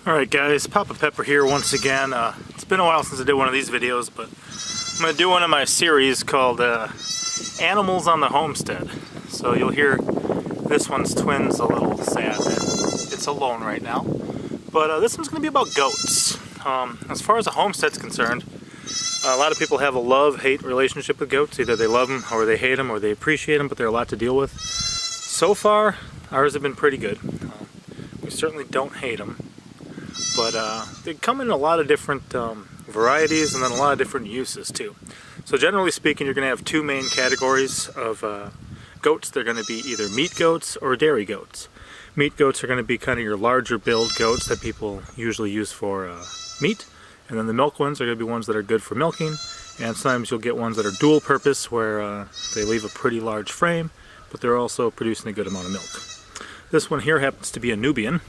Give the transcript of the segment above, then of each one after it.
Alright guys, Papa Pepper here once again. It's been a while since I did one of these videos, but I'm going to do one of my series called Animals on the Homestead. So you'll hear this one's twin's a little sad that it's alone right now. But this one's going to be about goats. As far as a homestead's concerned, a lot of people have a love-hate relationship with goats. Either they love them, or they hate them, or they appreciate them, but they're a lot to deal with. So far, ours have been pretty good. We certainly don't hate them. But they come in a lot of different varieties and then a lot of different uses too. So generally speaking, you're going to have two main categories of goats. They're going to be either meat goats or dairy goats. Meat goats are going to be kind of your larger build goats that people usually use for meat. And then the milk ones are going to be ones that are good for milking. And sometimes you'll get ones that are dual purpose where they leave a pretty large frame, but they're also producing a good amount of milk. This one here happens to be a Nubian.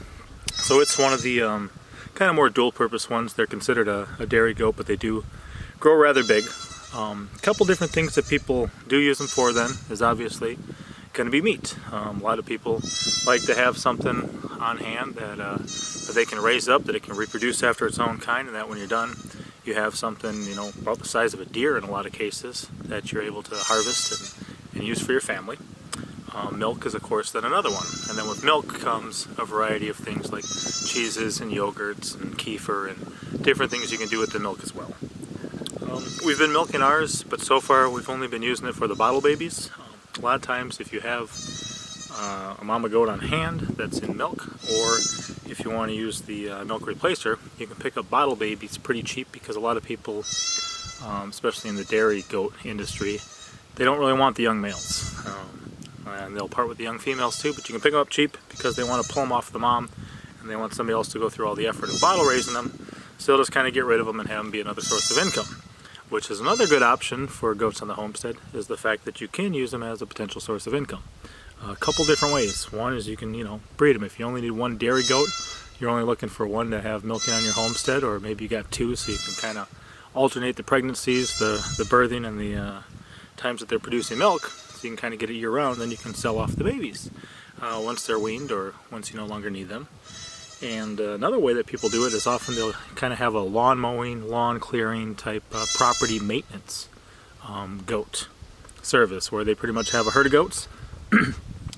So it's one of the kind of more dual purpose ones. They're considered a dairy goat, but they do grow rather big. A couple different things that people do use them for then is obviously going to be meat. A lot of people like to have something on hand that they can raise up, that it can reproduce after its own kind, and that when you're done you have something, you know, about the size of a deer in a lot of cases that you're able to harvest and use for your family. Milk is of course then another one, and then with milk comes a variety of things like cheeses and yogurts and kefir and different things you can do with the milk as well. We've been milking ours, but so far we've only been using it for the bottle babies. A lot of times if you have a mama goat on hand that's in milk, or if you want to use the milk replacer, you can pick up bottle babies pretty cheap, because a lot of people, especially in the dairy goat industry, they don't really want the young males. And they'll part with the young females too, but you can pick them up cheap because they want to pull them off the mom and they want somebody else to go through all the effort of bottle raising them, so they'll just kind of get rid of them and have them be another source of income. Which is another good option for goats on the homestead, is the fact that you can use them as a potential source of income. A couple different ways. One is you can, breed them. If you only need one dairy goat, you're only looking for one to have milking on your homestead, or maybe you got two, so you can kind of alternate the pregnancies, the birthing, and the times that they're producing milk. So you can kind of get it year-round, then you can sell off the babies once they're weaned or once you no longer need them. And another way that people do it is often they'll kind of have a lawn mowing, lawn clearing type property maintenance goat service, where they pretty much have a herd of goats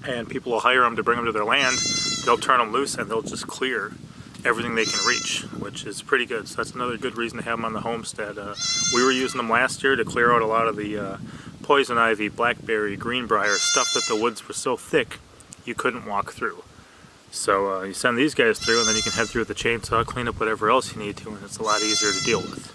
and people will hire them to bring them to their land. They'll turn them loose and they'll just clear everything they can reach, which is pretty good. So that's another good reason to have them on the homestead. We were using them last year to clear out a lot of the poison ivy, blackberry, greenbrier, stuff that the woods were so thick you couldn't walk through. So you send these guys through, and then you can head through with the chainsaw, clean up whatever else you need to, and it's a lot easier to deal with.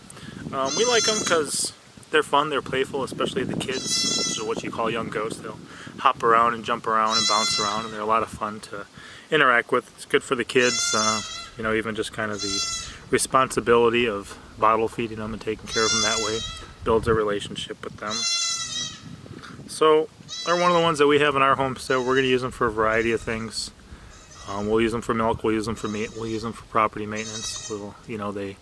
We like them because they're fun, they're playful, especially the kids, which is what you call young goats. They'll hop around and jump around and bounce around, and they're a lot of fun to interact with. It's good for the kids, even just kind of the responsibility of bottle feeding them and taking care of them that way builds a relationship with them. So they're one of the ones that we have in our homestead. We're going to use them for a variety of things. We'll use them for milk, we'll use them for meat, we'll use them for property maintenance. They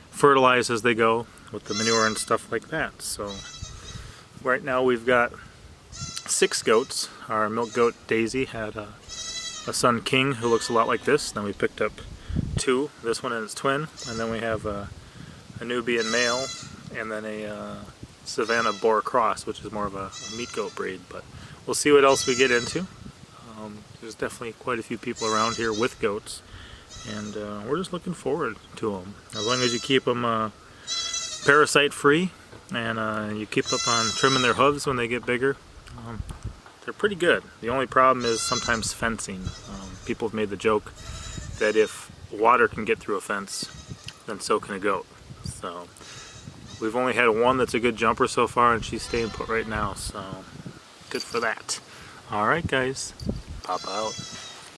fertilize as they go with the manure and stuff like that. So right now we've got 6 goats. Our milk goat Daisy had a son King who looks a lot like this. Then we picked up 2, this one and its twin, and then we have a Nubian male, and then a Savannah Boer cross, which is more of a meat goat breed. But we'll see what else we get into. There's definitely quite a few people around here with goats, and we're just looking forward to them. As long as you keep them parasite free, and you keep up on trimming their hooves when they get bigger, they're pretty good. The only problem is sometimes fencing. People have made the joke that if water can get through a fence, then so can a goat. So we've only had one that's a good jumper so far, and she's staying put right now, so good for that. Alright guys, Papa out.